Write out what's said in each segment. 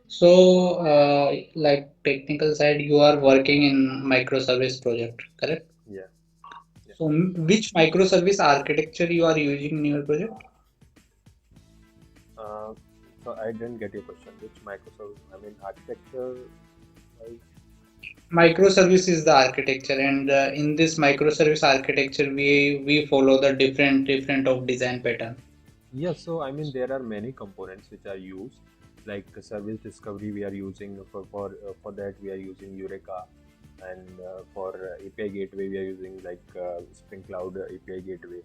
So, like technical side, you are working in microservice project, correct? Yeah, yeah. So, which microservice architecture you are using in your project? Uh, so I didn't get your question. Which microservice? I mean, architecture wise. Microservice is the architecture, and in this microservice architecture, we follow the different of design pattern. Yes, so I mean there are many components which are used, like service discovery we are using for that we are using Eureka, and for API gateway we are using like Spring Cloud API gateway,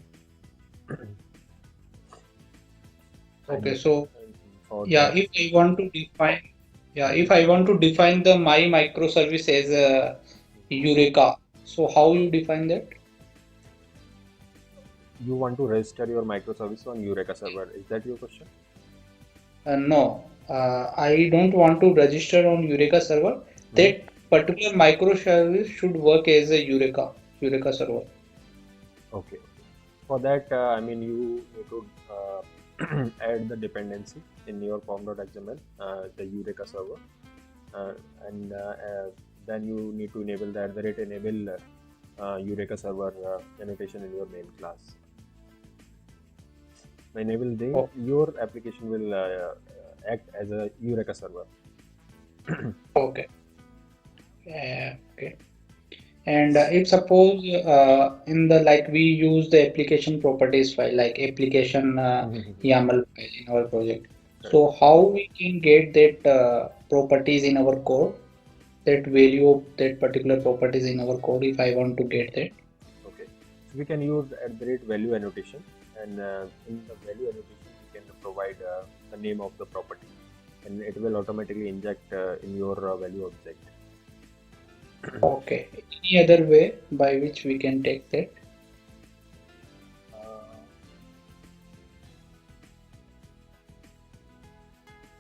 Okay, and, so and for yeah, that. if I want to define, yeah, Mhm. if I want to define the my microservice as a Eureka, so how you define that? You want to register your microservice on Eureka server? Is that your question? No, I don't want to register on Eureka server. Hmm. That particular microservice should work as a Eureka server. Okay, okay. For that, I mean, you need to add the dependency in your form.xml, the Eureka server, uh, and then you need to enable the enable Eureka server annotation in your main class. Enable then Oh, your application will act as a Eureka server. okay. Okay. And if suppose in the like we use the application properties file like application YAML file in our project. Correct. So how we can get that properties in our code, that value of that particular properties in our code if I want to get that. Okay. So we can use @value annotation, and in the value annotation we can provide the name of the property, and it will automatically inject in your value object. Okay. Any other way by which we can take that? Uh,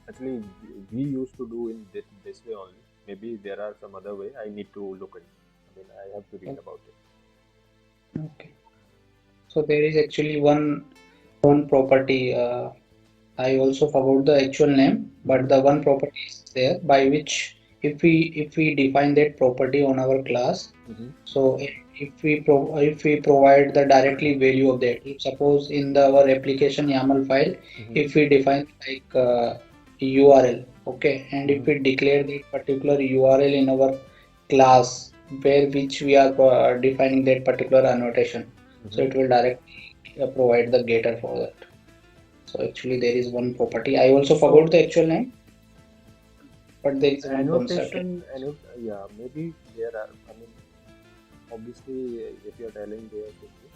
Actually, we used to do in this way only. Maybe there are some other way. I need to look at. I mean, I have to read about it. Okay. So there is actually one property. I also forgot the actual name, Mm-hmm. but the one property is there by which if we define that property on our class, Mm-hmm. so if we provide the directly value of that, if suppose in our application YAML file, Mm-hmm. if we define like URL, okay, and if Mm-hmm. we declare that particular URL in our class where which we are defining that particular annotation, so Mm-hmm. it will directly provide the getter for that. So actually there is one property. I also forgot So the actual name, but there is one concept. yeah, maybe there are. I mean, obviously, if you're telling there could be.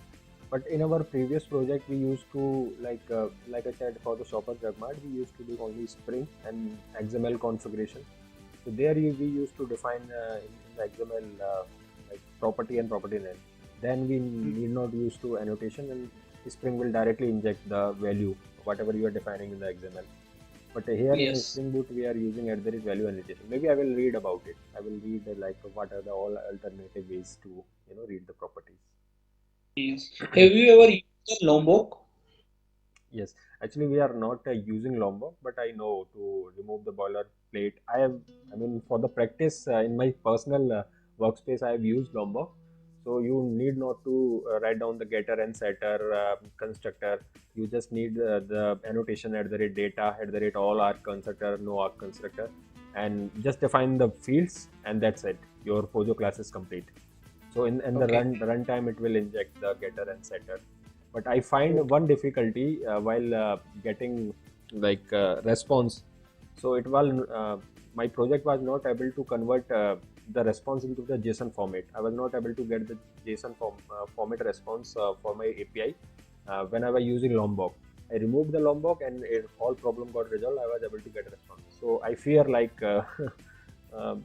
But in our previous project, we used to like I said for the shopper Jugmart, we used to do only Spring and XML configuration. So there we used to define in the XML like property and property name. Then we need not use to annotation, and Spring will directly inject the value whatever you are defining in the XML. But here in Yes. Spring Boot, we are using value annotation. Maybe I will read about it. I will read like what are the all alternative ways to read the properties. Yes. Have you ever used the Lombok? Yes, actually we are not using Lombok, but I know to remove the boilerplate. I mean, for the practice in my personal workspace, I have used Lombok. So you need not to write down the getter and setter constructor. You just need the annotation at the rate data at the rate all arc constructor, no arc constructor, and just define the fields, and that's it. Your Pojo class is complete. So in the Okay. runtime, it will inject the getter and setter. But I find Okay. one difficulty while getting response. So my project was not able to convert the response into the JSON format. I was not able to get the JSON format response for my API when I was using Lombok. I removed the Lombok and all problem got resolved. I was able to get a response. So I fear uh,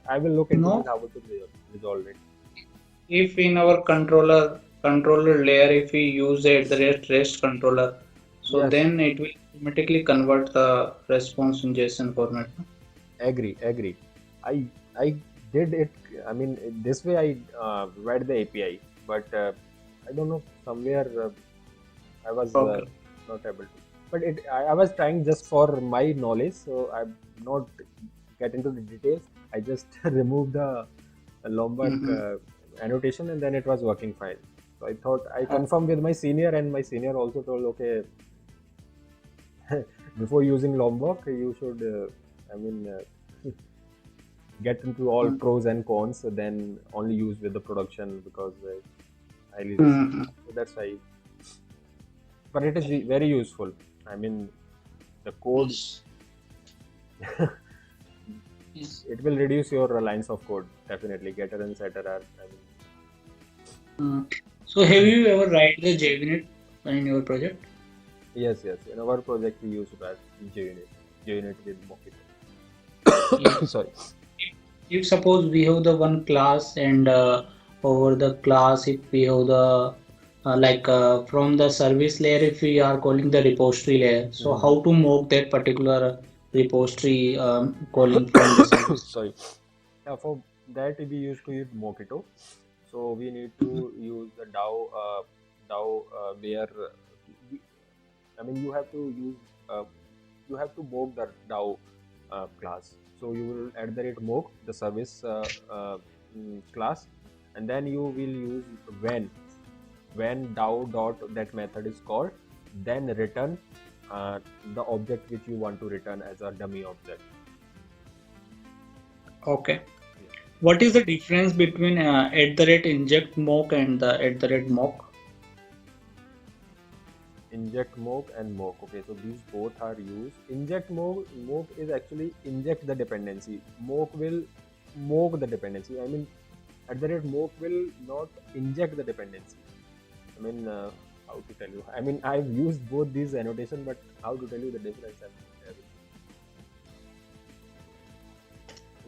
I will look into this No, how to resolve it. if in our controller layer, if we use the REST controller, so Yes, then it will automatically convert the response in JSON format. No? agree. I did it. I mean, this way I read the API, but I don't know somewhere I was Okay. not able to. but I was trying just for my knowledge, so I'm not get into the details. I just removed the Lombok Mm-hmm. annotation, and then it was working fine. So I thought I Oh, confirmed with my senior, and my senior also told, okay, before using Lombok, you should, get into all pros and cons, then only use with the production because highly risky. mm-hmm. So that's why, but it is very useful. I mean, the code, Yes. Yes. it will reduce your lines of code definitely. Getter and setter are, Mm. So have you ever write the JUnit in your project? yes, yes. In our project, we use that JUnit, JUnit with Yeah. Mockito. Sorry. If suppose we have the one class and over the class if we have the from the service layer if we are calling the repository layer, so Mhm. how to move that particular repository calling from the service? Sorry. For that, we used to use Mockito. So we need to use the DAO where we, I mean uh, you have to mock the DAO class. So you will at the rate mock the service class, and then you will use when DAO dot that method is called, then return uh, the object which you want to return as a dummy object. Okay. Yeah. What is the difference between at the rate inject mock and the at the rate mock? Inject mock and mock. Okay, so these both are used. Inject mock is actually inject the dependency. Mock will mock the dependency. I mean, at the rate mock will not inject the dependency. I mean, how to tell you? I mean, I've used both these annotation, but how to tell you the difference?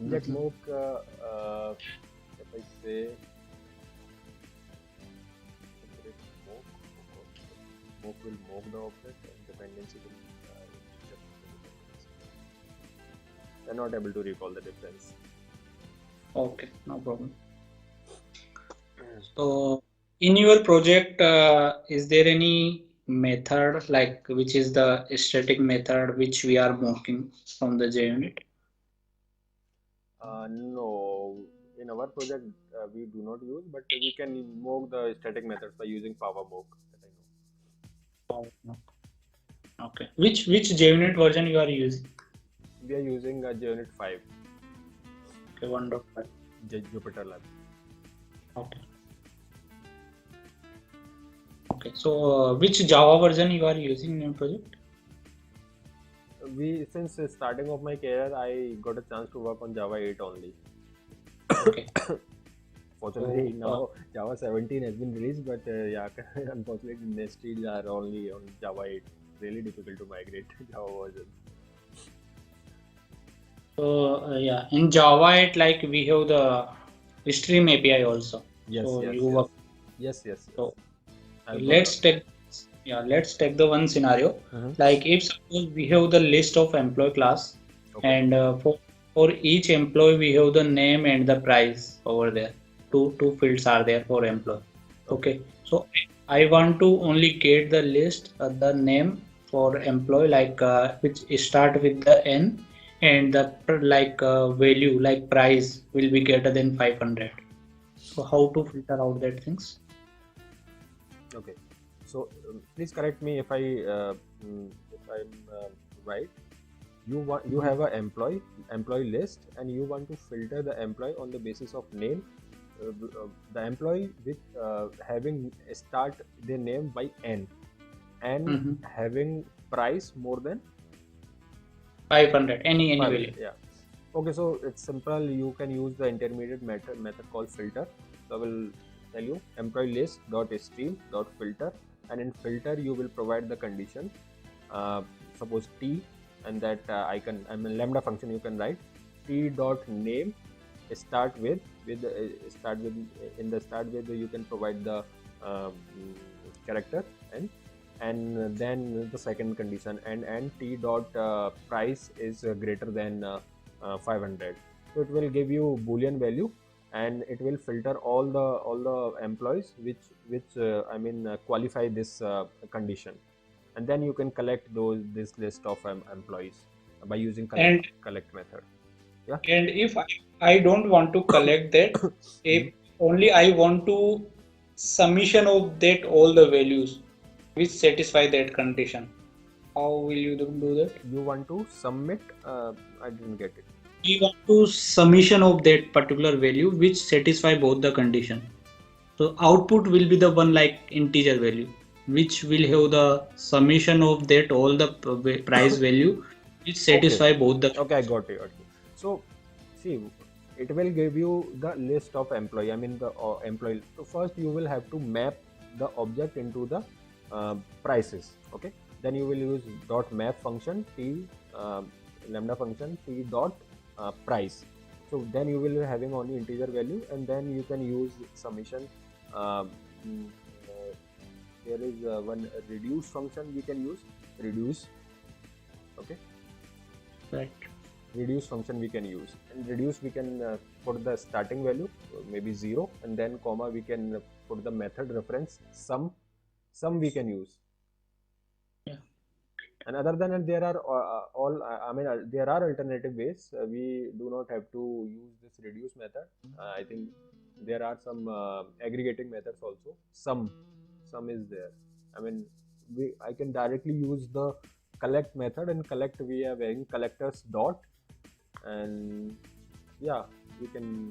Inject Mhm. mock, if I say mock, mock will mock the object and dependency will inject the dependency. I'm not able to recall the difference. Okay, no problem. So, in your project, is there any method like which is the static method which we are mocking from the JUnit? No, in our project we do not use, but we can mock the static methods by using Power Mock. That I know. Oh, no. Okay. Which JUnit version you are using? We are using JUnit 5, Okay, wonderful. Jupyter Lab. Okay. Okay. So, which Java version you are using in your project? We since starting of my career, I got a chance to work on Java 8 only. Okay. Fortunately, So, now Java 17 has been released, but yeah, unfortunately, Nested are only on Java 8. Really difficult to migrate to Java version. yeah, in Java, it like we have the stream API also. Yes, So yes, you yes, work. yes, yes, yes. So I've worked on let's take let's take the one scenario. that. Like if suppose we have the list of employee class, Okay. and for each employee we have the name and the price over there. Two fields are there for employee. Okay. Okay, so I want to only get the list, the name for employee which start with the N and the value like price will be greater than 500. So how to filter out that things? Okay. So please correct me if I'm right. You Mhm. have a employee list, and you want to filter the employee on the basis of name. The employee with having start their name by N and Mhm. having price more than 500, any 500. value. Yeah. Okay, so it's simple. You can use the intermediate method called filter. So I will tell you employee list dot stream dot filter, and in filter you will provide the condition. Suppose t, and that icon. I mean lambda function you can write t dot name start with in the start with you can provide the um, character and then the second condition and t dot price is greater than 500. So it will give you boolean value, and it will filter all the employees which qualify this condition. and then you can collect this list of employees by using And collect method. Yeah. if I don't want to collect that, if Mhm. only I want to summation of that all the values which satisfy that condition, how will you do that? You want to submit? I didn't get it. We want to summation of that particular value which satisfy both the condition. So output will be the one like integer value, which will have the summation of that all the price value which Okay. satisfy both the. Okay, I got it. Okay. So, see, it will give you the list of employee. I mean, the employee. So first, you will have to map the object into the prices. Okay. Then you will use dot map function t lambda function t dot price. So then you will be having only integer value, and then you can use summation. Um, mm, uh, there is one reduce function we can use reduce. Okay, Right. reduce function we can use, and reduce we can put the starting value maybe 0, and then comma we can put the method reference sum we can use. Yeah. And other than that, there are all I mean there are alternative ways. We do not have to use this reduce method. I think there are some aggregating methods also. Sum is there. I mean, I can directly use the collect method, and collect we are having collectors dot, and yeah, we can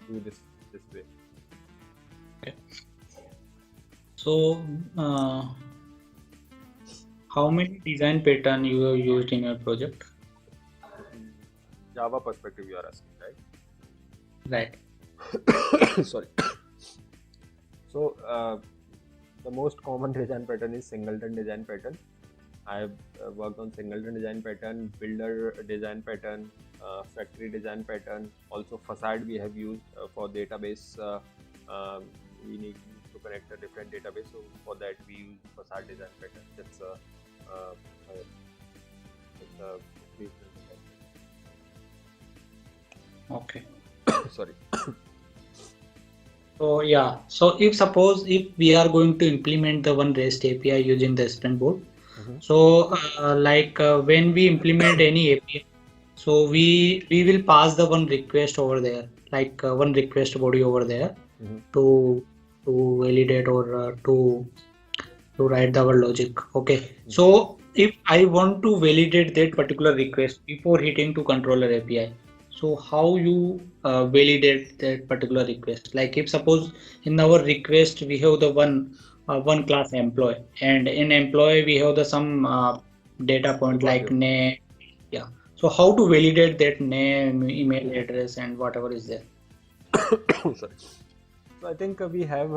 do this way. Okay. So, how many design pattern you have used in your project? Java perspective you are asking, Right. right? Sorry. So the most common design pattern is singleton design pattern. I have worked on singleton design pattern, builder design pattern, factory design pattern. Also facade we have used for database. We need to connect a different database, so for that we use facade design pattern. That's uh, a different Okay. design. Sorry. So yeah. So if suppose if we are going to implement the one REST API using the Springboard, Mhm. so when we implement any API, so we will pass the one request over there, like one request body over there Mhm. to validate or to write our logic. Okay. Mhm. So if I want to validate that particular request before hitting to controller API, so how you validate that particular request? Like if suppose in our request we have the one class employee, and in employee we have the some data I point got like you. name. Yeah. So how to validate that name, email address, and whatever is there? Sorry. So I think we have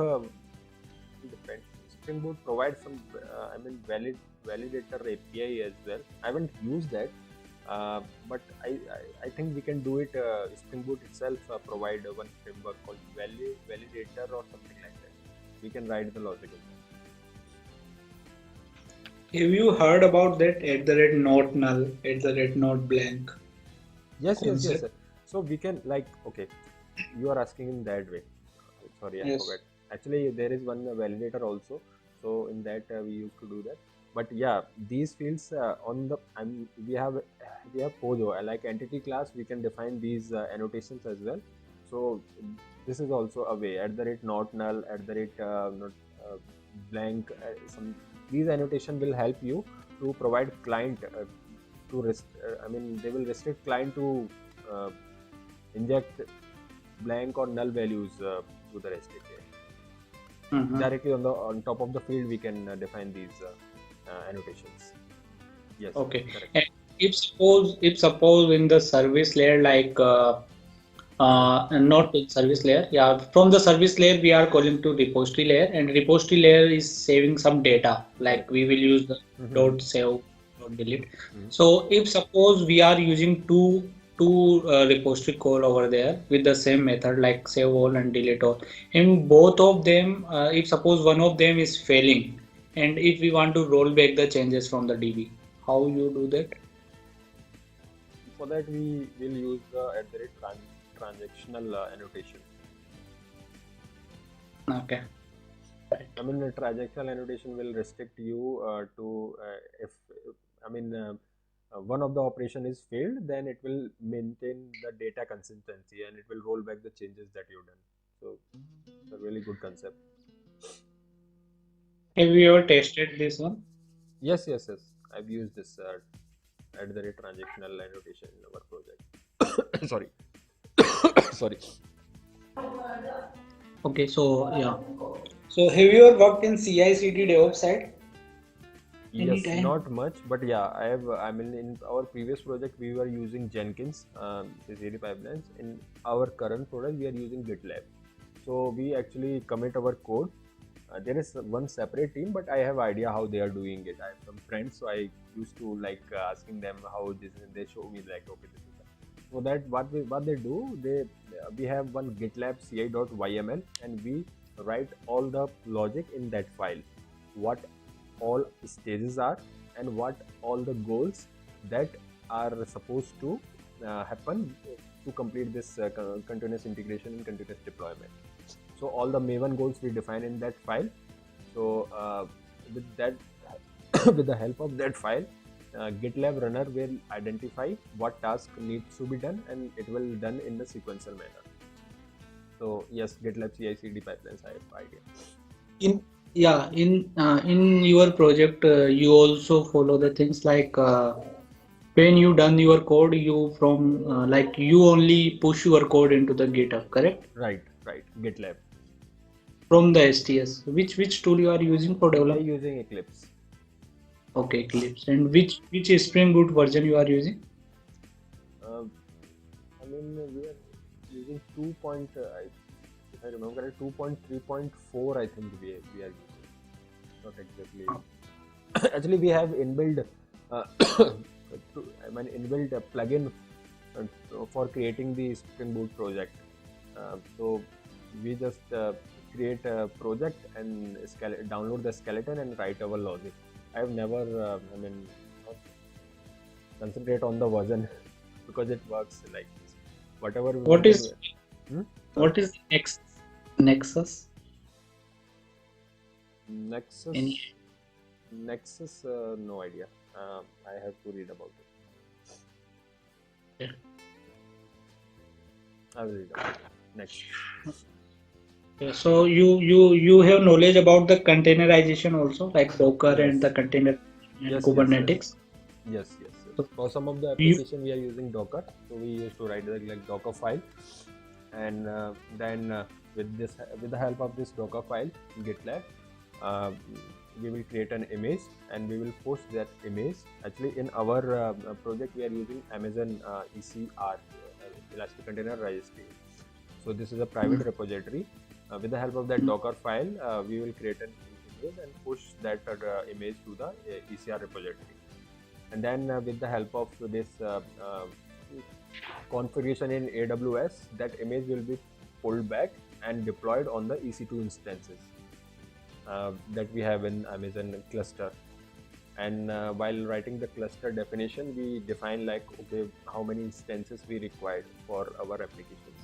depends. Spring Boot provides some, I mean, validator API as well. I haven't used that, but I think we can do it. Spring Boot itself provide one framework called validator or something like that. We can write the logic in that. Have you heard about that at the rate not null, at the rate not blank Yes, yes, yes, concept? sir. So we can like, okay, you are asking in that way. Sorry, I Yes. forgot. Actually, there is one validator also. So in that we used to do that. But yeah, these fields on the we have Pojo like entity class. We can define these annotations as well. So this is also a way. At the rate not null, at the rate not blank. Some these annotation will help you to provide client I mean, they will restrict client to uh, inject blank or null values to the REST API. Mhm. Directly on top of the field, we can define these annotations. Yes, Okay. correct. And if suppose in the service layer like not in service layer, yeah, from the service layer we are calling to repository layer, and repository layer is saving some data, like Correct. we will use the Mm-hmm. dot save, dot delete. Mm-hmm. So if suppose we are using two repository call over there with the same method like save all and delete all, in both of them, if suppose one of them is failing, and if we want to roll back the changes from the DB, how you do that? For that, we will use the at the rate transactional annotation. Okay. I mean, the transactional annotation will restrict you to if I mean one of the operation is failed, then it will maintain the data consistency and it will roll back the changes that you've done. So it's a really good concept. Have you ever tested this one? Yes, yes, yes. I've used this at the rate transactional annotation in our project. Sorry, sorry. Okay, so yeah. So have you ever worked in CI/CD DevOps side Yes, anytime? not much, but yeah, I have. I mean, in our previous project, we were using Jenkins, CI/CD pipelines. In our current product, we are using GitLab. So we actually commit our code. There is one separate team, but I have idea how they are doing it. I have some friends, so I used to like asking them how this, and they show me like, okay, this is that. So that what they do, we have one GitLab CI.yml, and we write all the logic in that file. What all stages are and what all the goals that are supposed to happen to complete this continuous integration and continuous deployment. So all the Maven goals we define in that file. So with that, with the help of that file, GitLab runner will identify what task needs to be done, and it will done in the sequential manner. So yes, GitLab CI/CD pipelines, I have idea. In yeah, in your project, you also follow the things like when you done your code, you from like you only push your code into the GitHub, correct? Right, right. GitLab. From the STS. Which tool you are using for We are development? using Eclipse. Okay, Eclipse. And which Spring Boot version you are using? Uh, I mean, we are using if I remember correct, 2.3.4. I think we are using. Not exactly. Actually, we have inbuilt. Uh, inbuilt plugin for creating the Spring Boot project. So we just create a project and download the skeleton and write our logic. I have never, not concentrate on the version because it works like this. Whatever What version. is Sorry, what is Nexus? Any Nexus. Nexus, no idea. I have to read about it. idea? I will read about it. Next. Yeah, so you have knowledge about the containerization also, like Docker and the Yes. container and Yes, yes, yes. Kubernetes. Yes, yes, yes. So For some of the you application, we are using Docker. So we used to write like Docker file, and then with the help of this Docker file, GitLab, uh, we will create an image and we will post that image. Actually, in our project, we are using Amazon ECR, Elastic Container Registry. So this is a private repository. With the help of that Docker file, we will create an image and push that image to the ECR repository. And then with the help of this configuration in AWS, that image will be pulled back and deployed on the EC2 instances that we have in Amazon cluster. And while writing the cluster definition, we define like, okay, how many instances we required for our applications.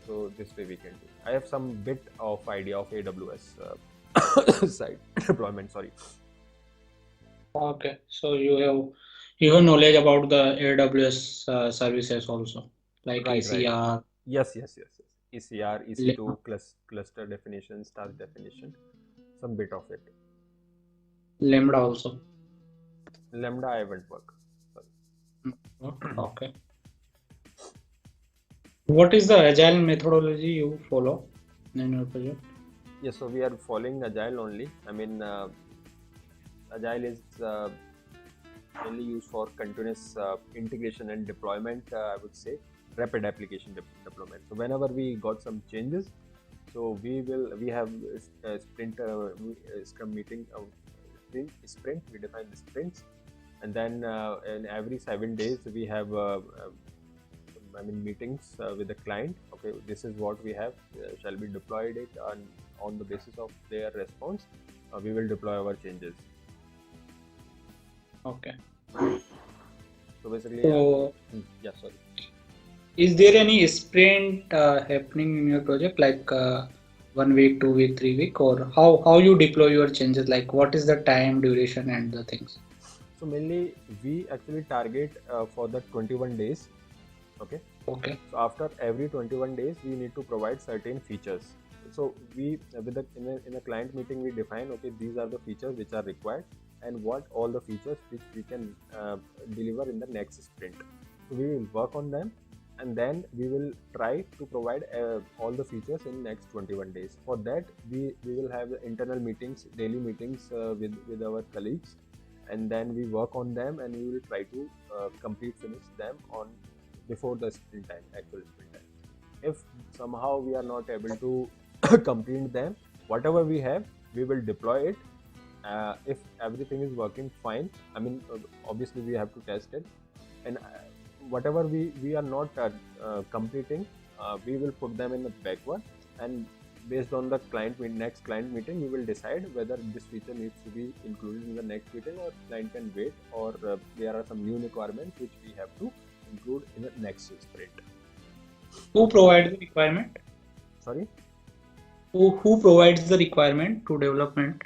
So this way we can do. I have some bit of idea of AWS side deployment. Sorry. okay? So you have knowledge about the AWS services also, like Right, right. ECR, Yes, yes, yes, yes. ECR, Lemma. EC2, cluster definition, task definition, some bit of it. Lambda also. Lambda, I haven't worked. Okay. What is the agile methodology you follow in your project? Yes, so we are following Agile only. I mean, Agile is mainly used for continuous integration and deployment. I would say rapid application deployment. So whenever we got some changes, so we have a sprint scrum meeting sprint. We define the sprints, and then in every 7 days we have meetings with the client. Okay, this is what we have. Shall we deploy it? On the basis of their response, we will deploy our changes. Okay. So basically, So yeah. Sorry. is there any sprint happening in your project? Like 1 week, 2 week, 3 week, or how you deploy your changes? Like what is the time duration and the things? So mainly we actually target for the 21 days. Okay. Okay. So after every 21 days, we need to provide certain features. So we with in a client meeting we define, okay, these are the features which are required and what all the features which we can deliver in the next sprint. So we will work on them and then we will try to provide all the features in next 21 days. For that we will have internal meetings, daily meetings with our colleagues, and then we work on them and we will try to complete finish them on before the sprint time, actual sprint time. If somehow we are not able to complete them, whatever we have, we will deploy it. If everything is working fine, I mean, obviously we have to test it, and whatever we are not completing, we will put them in the backward, and based on the next client meeting, we will decide whether this feature needs to be included in the next meeting or client can wait, or there are some new requirements which we have to include in the next sprint. Who provides the requirement? Sorry, Who provides the requirement to development?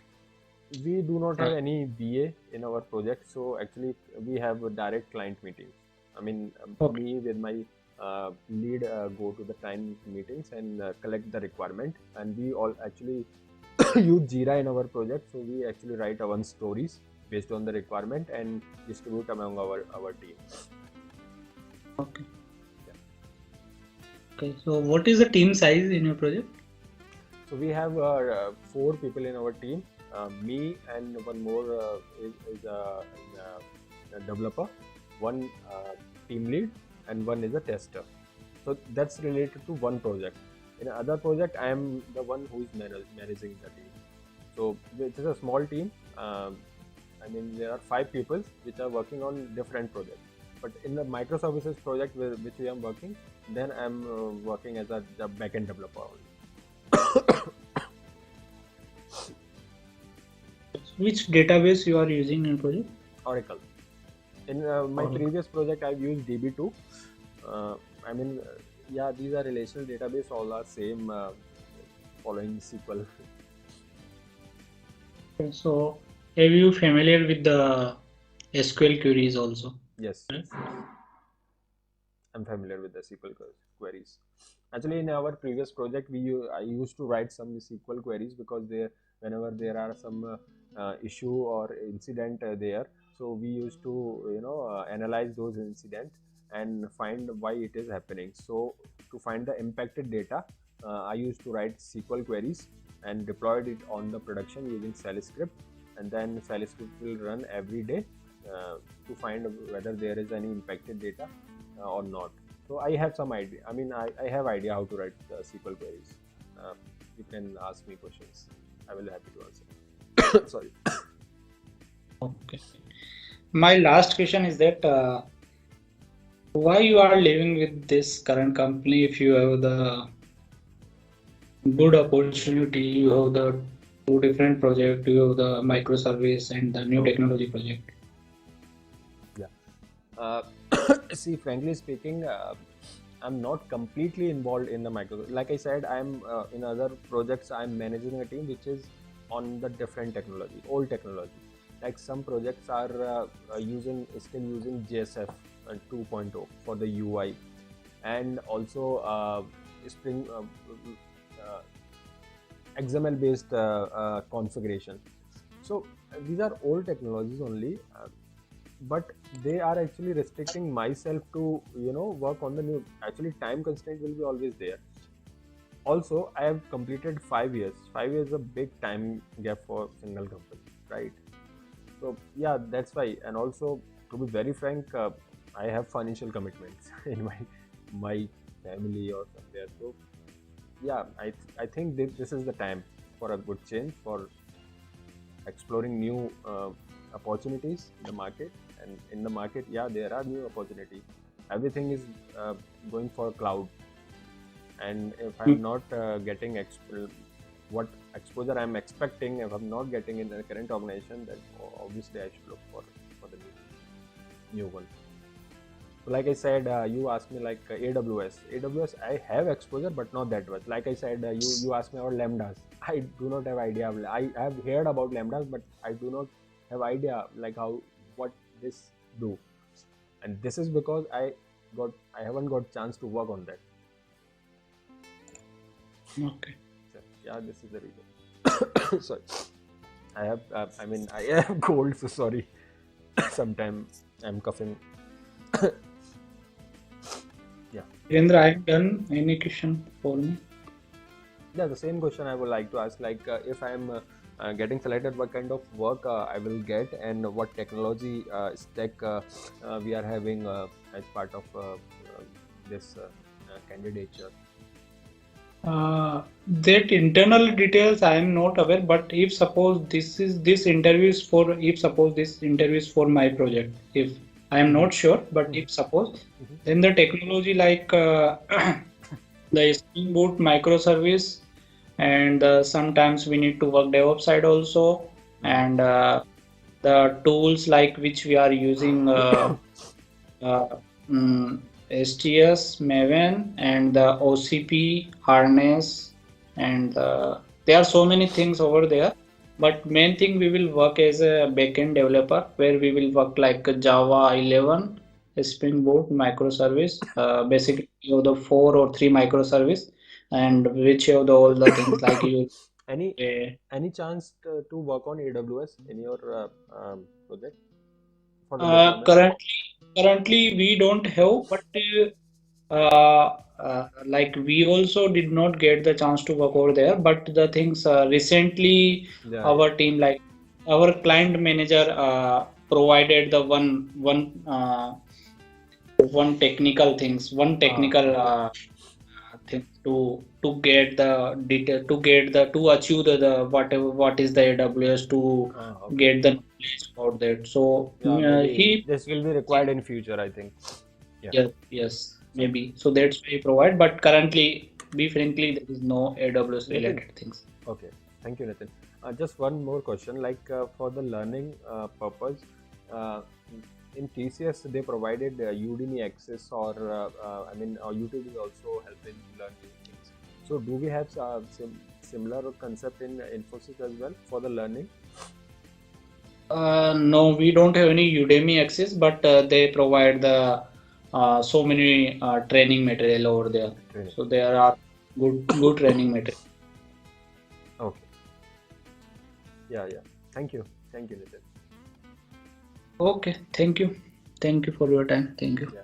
we do not have Uh, any BA in our project, so actually we have a direct client meetings. I mean, okay. me with my lead go to the client meetings and collect the requirement, and we all actually use Jira in our project. So we actually write our own stories based on the requirement and distribute among our team. Okay. Yeah. Okay. So what is the team size in your project? So we have 4 people in our team. Me and one more is a developer, one team lead, and one is a tester. So that's related to one project. In another project, I am the one who is managing the team. So it is a small team. I mean, there are 5 people which are working on different projects. But in the microservices project which we are working, then I'm working as a backend developer only. Which database you are using in project? Oracle. In my Oracle. previous project, I've used DB2. I mean, yeah, these are relational database. All are same, following SQL. Okay. So are you familiar with the SQL queries also? Yes, Right? yes, yes. I'm familiar with the SQL queries. Actually, in our previous project, I used to write some SQL queries because whenever there are some issue or incident there, so we used to analyze those incidents and find why it is happening. So to find the impacted data, I used to write SQL queries and deployed it on the production using Shell script, and then Shell script will run every day to find whether there is any impacted data or not. So I have some idea. I mean, I have idea how to write SQL queries. You can ask me questions. I will be happy to answer. Sorry. Okay. My last question is that why you are living with this current company if you have the good opportunity, you have the two different project, you have the microservice and the new Okay. technology project. Yeah. Uh, see, frankly speaking, I'm not completely involved in the micro. Like I said, I'm in other projects. I'm managing a team which is on the different technology, old technology. Like some projects are still using JSF 2.0 for the UI, and also Spring XML based configuration. So these are old technologies only, but they are actually restricting myself to work on the new. Actually, time constraint will be always there. Also, I have completed 5 years. 5 years is a big time gap for single company, right? So yeah, that's why. And also, to be very frank, I have financial commitments in my family or somewhere. So yeah, I think this is the time for a good change, for exploring new opportunities in the market. And in the market, yeah, there are new opportunities. Everything is going for cloud, and if I'm not getting what exposure I'm expecting, if I'm not getting in the current organization, then obviously I should look for the new one. like I said, you asked me like AWS. AWS, I have exposure, but not that much. Like I said, you asked me about lambdas. I do not have idea. I have heard about lambdas, but I do not have idea like how what this do. And this is because I haven't got chance to work on that. Okay. So, yeah, this is the reason. Sorry, I have. I mean, I have cold, so sorry. Sometimes I'm coughing. Yeah. Virendra, I have done any question for me? Yeah, the same question I would like to ask. Like, if I'm getting selected, what kind of work I will get, and what technology stack we are having as part of this candidature. That internal details I am not aware, but if suppose this interview is for my project, if I am not sure, but if suppose, then the technology like the Spring Boot microservice, and sometimes we need to work DevOps side also, and the tools like which we are using uh, STS, Maven, and the OCP harness, and there are so many things over there. But main thing we will work as a backend developer, where we will work like Java 11, Spring Boot microservice, basically you have the 4 or 3 microservice, and which have the, all the things like you. Any Uh, any chance to work on AWS in your project for the uh, deployment? currently, currently we don't have, but like we also did not get the chance to work over there. But the things recently, Yeah, yeah. our team, like our client manager, provided the one technical things, one technical Okay. thing to get the detail, to achieve the whatever what is the AWS, to Okay. get the knowledge about that. So Yeah, maybe he this will be required in future, I think. Yeah. yes, yes, So, maybe. So that's why we provide. But currently, be frankly, there is no AWS Nitin, related things. okay. Thank you, Nitin. Just one more question. Like for the learning purpose, uh, in TCS they provided Udemy access, or I mean, YouTube is also helping to learn new things. So, do we have similar concept in Infosys as well for the learning? No, we don't have any Udemy access, but they provide the so many training material over there. Training. So there are good training material. Okay. Yeah, yeah. Thank you, Nitin. Okay, thank you for your time. Thank you. Yeah.